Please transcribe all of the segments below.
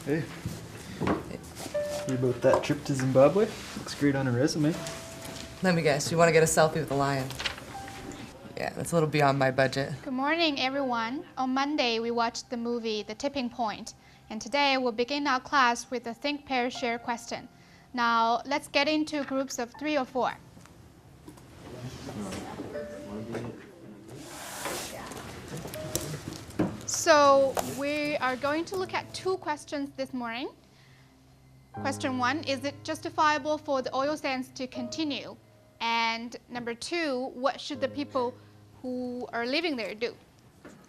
Hey, hear about that trip to Zimbabwe? Looks great on a resume. Let me guess, you want to get a selfie with the lion? Yeah, that's a little beyond my budget. Good morning, everyone. On Monday, we watched the movie The Tipping Point, and today we'll begin our class with a Think, Pair, Share question. Now, let's get into groups of 3 or 4. So, we are going to look at 2 questions this morning. Question 1, is it justifiable for the oil sands to continue? And number 2, what should the people who are living there do?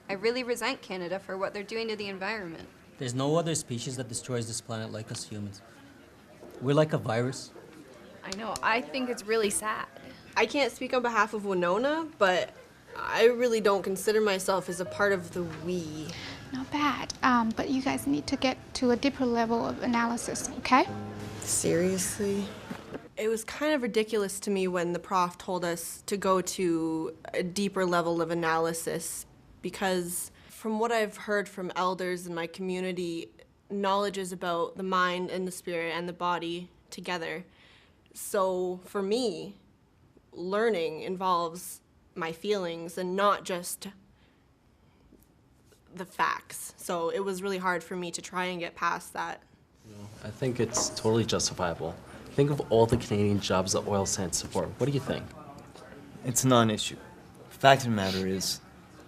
I really resent Canada for what they're doing to the environment. There's no other species that destroys this planet like us humans. We're like a virus. I know, I think it's really sad. I can't speak on behalf of Winona, but I really don't consider myself as a part of the we. Not bad, but you guys need to get to a deeper level of analysis, okay? Seriously? It was kind of ridiculous to me when the prof told us to go to a deeper level of analysis, because from what I've heard from elders in my community, knowledge is about the mind and the spirit and the body together. So for me, learning involves my feelings and not just the facts. So it was really hard for me to try and get past that. I think it's totally justifiable. Think of all the Canadian jobs that oil sands support. What do you think? It's a non-issue. Fact of the matter is,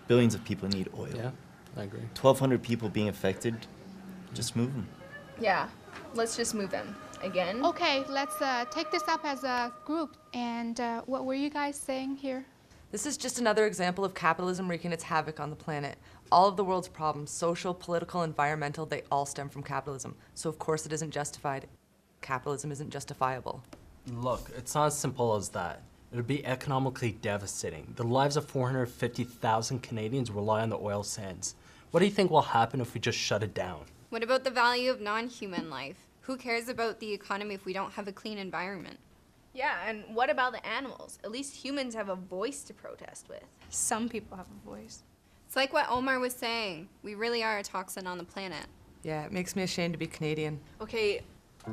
billions of people need oil. Yeah, I agree. 1,200 people being affected, just move them. Yeah, let's just move them. Again? Okay, let's take this up as a group. And what were you guys saying here? This is just another example of capitalism wreaking its havoc on the planet. All of the world's problems, social, political, environmental, they all stem from capitalism. So of course it isn't justified. Capitalism isn't justifiable. Look, it's not as simple as that. It would be economically devastating. The lives of 450,000 Canadians rely on the oil sands. What do you think will happen if we just shut it down? What about the value of non-human life? Who cares about the economy if we don't have a clean environment? Yeah, and what about the animals? At least humans have a voice to protest with. Some people have a voice. It's like what Omar was saying. We really are a toxin on the planet. Yeah, it makes me ashamed to be Canadian. Okay,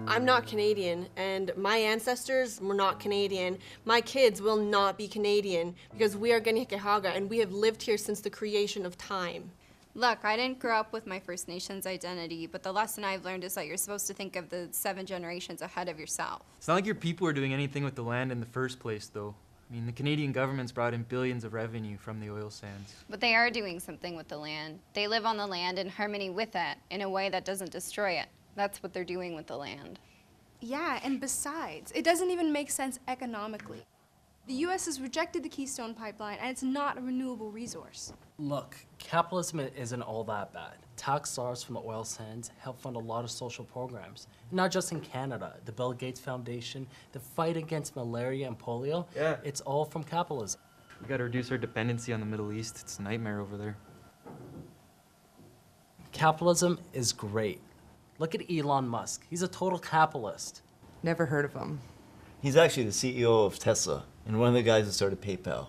I'm not Canadian, and my ancestors were not Canadian. My kids will not be Canadian because we are Kanien'kehá:ka, and we have lived here since the creation of time. Look, I didn't grow up with my First Nations identity, but the lesson I've learned is that you're supposed to think of the 7 generations ahead of yourself. It's not like your people are doing anything with the land in the first place, though. I mean, the Canadian government's brought in billions of revenue from the oil sands. But they are doing something with the land. They live on the land in harmony with it, in a way that doesn't destroy it. That's what they're doing with the land. Yeah, and besides, it doesn't even make sense economically. The U.S. has rejected the Keystone Pipeline, and it's not a renewable resource. Look, capitalism isn't all that bad. Tax dollars from the oil sands help fund a lot of social programs. Not just in Canada, the Bill Gates Foundation, the fight against malaria and polio, it's all from capitalism. We gotta reduce our dependency on the Middle East. It's a nightmare over there. Capitalism is great. Look at Elon Musk. He's a total capitalist. Never heard of him. He's actually the CEO of Tesla and one of the guys that started PayPal,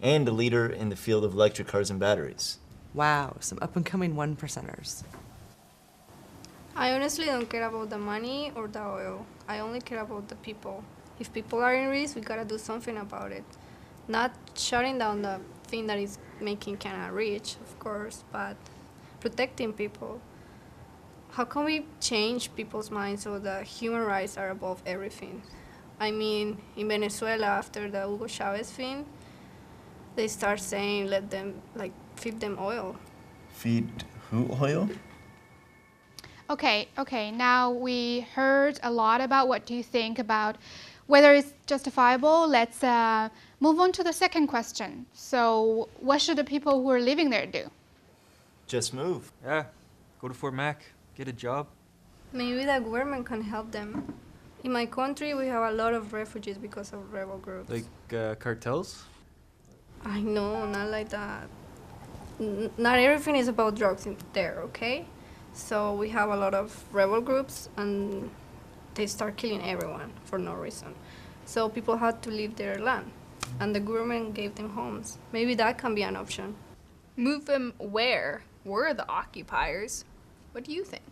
and a leader in the field of electric cars and batteries. Wow, some up-and-coming 1%ers. I honestly don't care about the money or the oil. I only care about the people. If people are in risk, we gotta do something about it. Not shutting down the thing that is making Canada rich, of course, but protecting people. How can we change people's minds so that human rights are above everything? I mean, in Venezuela, after the Hugo Chavez thing, they start saying, let them, feed them oil. Feed who oil? Okay, now we heard a lot about what do you think about whether it's justifiable. Let's move on to the second question. So what should the people who are living there do? Just move. Yeah, go to Fort Mac, get a job. Maybe the government can help them. In my country, we have a lot of refugees because of rebel groups. Like cartels? I know, not like that. Not everything is about drugs in there, okay? So we have a lot of rebel groups, and they start killing everyone for no reason. So people had to leave their land, and the government gave them homes. Maybe that can be an option. Move them where? We're the occupiers. What do you think?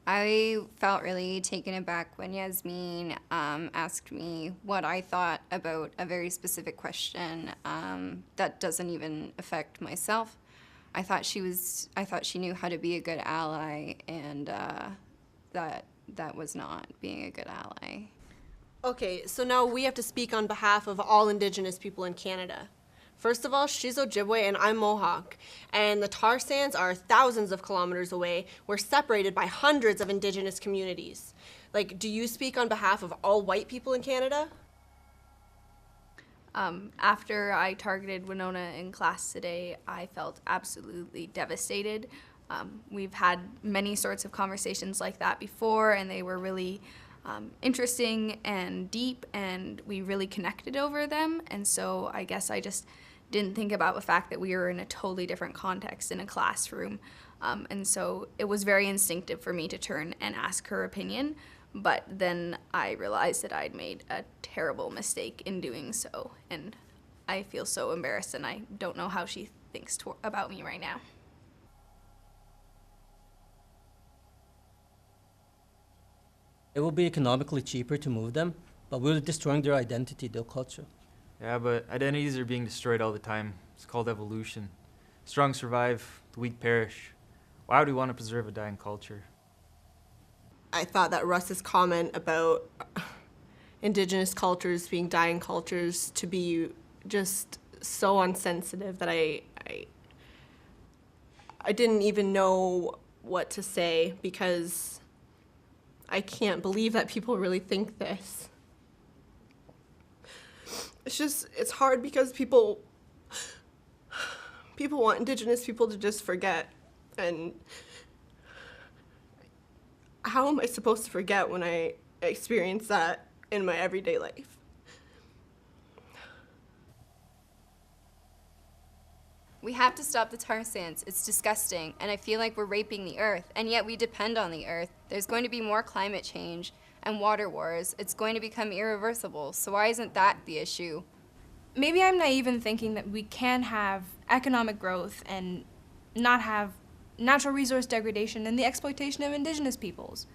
I felt really taken aback when Yasmin asked me what I thought about a very specific question that doesn't even affect myself. I thought she knew how to be a good ally, and that was not being a good ally. Okay, so now we have to speak on behalf of all Indigenous people in Canada. First of all, she's Ojibwe and I'm Mohawk, and the tar sands are thousands of kilometers away. We're separated by hundreds of Indigenous communities. Like, do you speak on behalf of all white people in Canada? After I targeted Winona in class today, I felt absolutely devastated. We've had many sorts of conversations like that before, and they were really interesting and deep, and we really connected over them. And so I guess I just didn't think about the fact that we were in a totally different context in a classroom. And so it was very instinctive for me to turn and ask her opinion. But then I realized that I'd made a terrible mistake in doing so. And I feel so embarrassed, and I don't know how she thinks about me right now. It will be economically cheaper to move them, but we're destroying their identity, their culture. Yeah, but identities are being destroyed all the time. It's called evolution. Strong survive, the weak perish. Why would we want to preserve a dying culture? I thought that Russ's comment about Indigenous cultures being dying cultures to be just so insensitive that I didn't even know what to say, because I can't believe that people really think this. It's hard because people want Indigenous people to just forget, and how am I supposed to forget when I experience that in my everyday life? We have to stop the tar sands. It's disgusting, and I feel like we're raping the earth, and yet we depend on the earth. There's going to be more climate change and water wars. It's going to become irreversible, so why isn't that the issue? Maybe I'm naive in thinking that we can have economic growth and not have natural resource degradation and the exploitation of Indigenous peoples.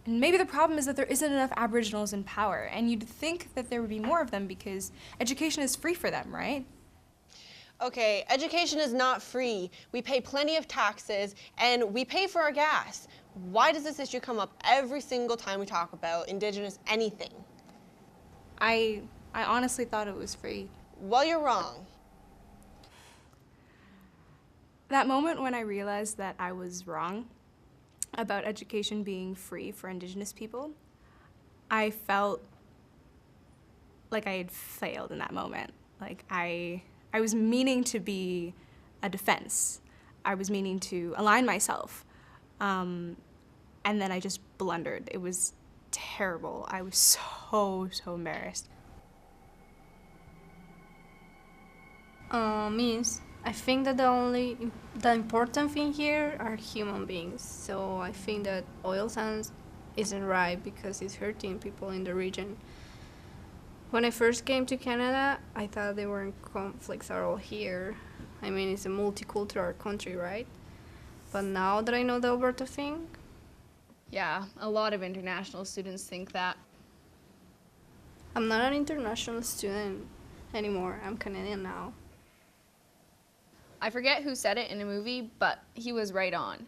And maybe the problem is that there isn't enough Aboriginals in power, and you'd think that there would be more of them because education is free for them, right? Okay, education is not free. We pay plenty of taxes, and we pay for our gas. Why does this issue come up every single time we talk about Indigenous anything? I honestly thought it was free. Well, you're wrong. That moment when I realized that I was wrong about education being free for Indigenous people, I felt like I had failed in that moment. Like I was meaning to be a defense. I was meaning to align myself. And then I just blundered. It was terrible. I was so embarrassed. Means I think that the important thing here are human beings. So I think that oil sands isn't right because it's hurting people in the region. When I first came to Canada, I thought there weren't conflicts at all here. I mean, it's a multicultural country, right? But now that I know the Alberta thing... Yeah, a lot of international students think that. I'm not an international student anymore. I'm Canadian now. I forget who said it in a movie, but he was right on.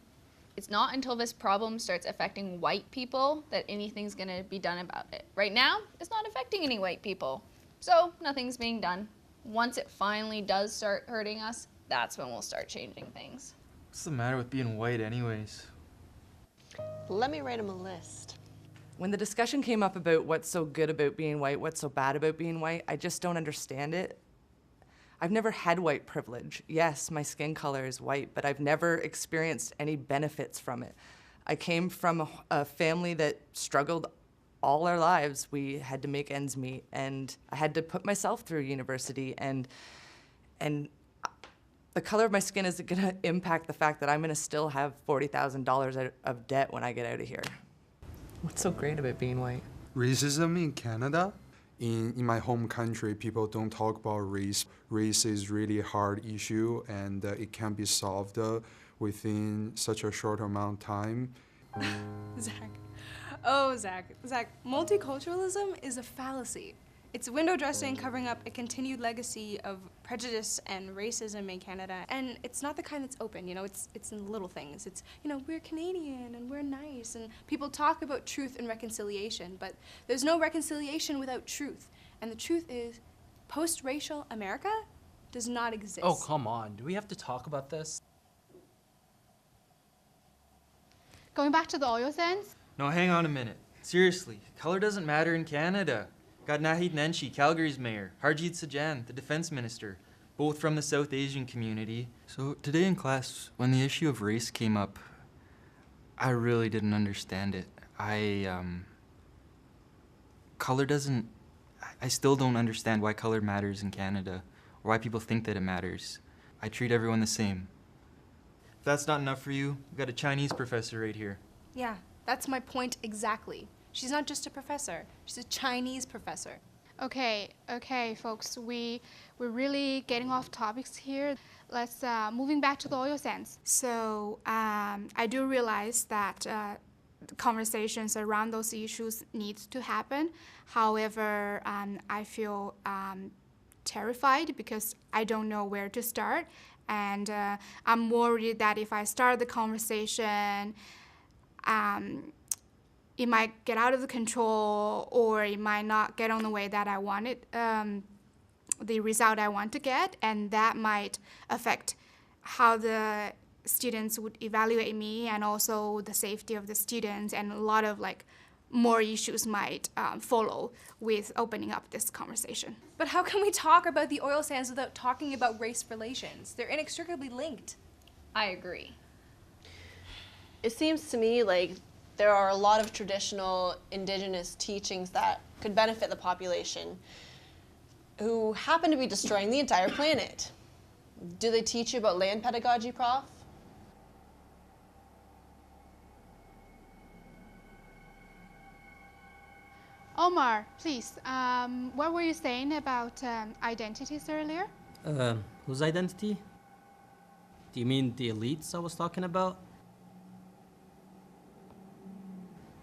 It's not until this problem starts affecting white people that anything's gonna be done about it. Right now, it's not affecting any white people, so nothing's being done. Once it finally does start hurting us, that's when we'll start changing things. What's the matter with being white anyways? Let me write him a list. When the discussion came up about what's so good about being white, what's so bad about being white, I just don't understand it. I've never had white privilege. Yes, my skin color is white, but I've never experienced any benefits from it. I came from a family that struggled all our lives. We had to make ends meet, and I had to put myself through university, and the color of my skin isn't gonna impact the fact that I'm gonna still have $40,000 of debt when I get out of here. What's so great about being white? Racism in Canada? In my home country, people don't talk about race. Race is really a hard issue, and it can be solved within such a short amount of time. Zach. Oh, Zach, multiculturalism is a fallacy. It's window dressing covering up a continued legacy of prejudice and racism in Canada. And it's not the kind that's open, you know, it's in the little things. It's, you know, we're Canadian and we're nice, and people talk about truth and reconciliation, but there's no reconciliation without truth. And the truth is, post-racial America does not exist. Oh, come on. Do we have to talk about this? Going back to the oil sands, No, hang on a minute. Seriously, color doesn't matter in Canada. Got Naheed Nenshi, Calgary's mayor, Harjit Sajjan, the defense minister, both from the South Asian community. So today in class, when the issue of race came up, I really didn't understand it. I still don't understand why color matters in Canada, or why people think that it matters. I treat everyone the same. If that's not enough for you, we've got a Chinese professor right here. Yeah, that's my point exactly. She's not just a professor, she's a Chinese professor. okay, folks, we're really getting off topics here. Let's moving back to the oil sands. So I do realize that conversations around those issues need to happen. However, I feel terrified because I don't know where to start, and I'm worried that if I start the conversation, it might get out of the control, or it might not get on the way that I want it, the result I want to get, and that might affect how the students would evaluate me and also the safety of the students, and a lot of more issues might follow with opening up this conversation. But how can we talk about the oil sands without talking about race relations? They're inextricably linked. I agree. It seems to me like there are a lot of traditional Indigenous teachings that could benefit the population who happen to be destroying the entire planet. Do they teach you about land pedagogy, Prof? Omar, please, what were you saying about identities earlier? Whose identity? Do you mean the elites I was talking about?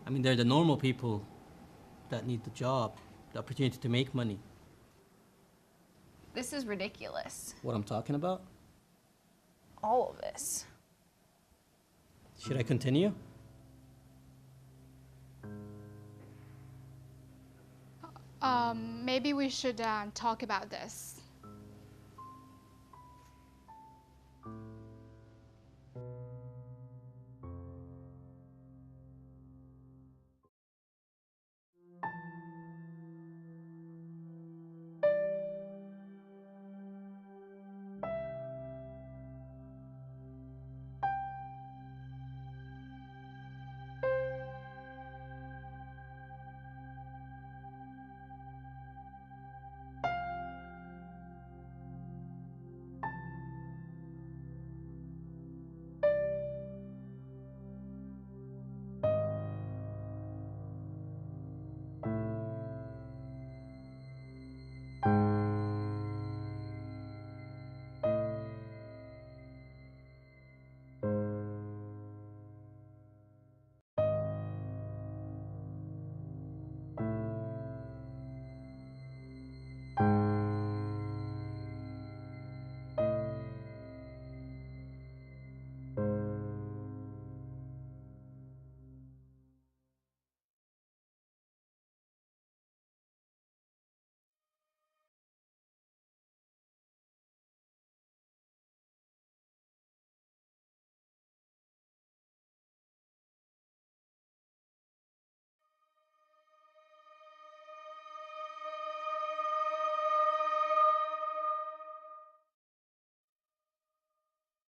I mean, they're the normal people that need the job, the opportunity to make money. This is ridiculous. What I'm talking about? All of this. Should I continue? Maybe we should talk about this.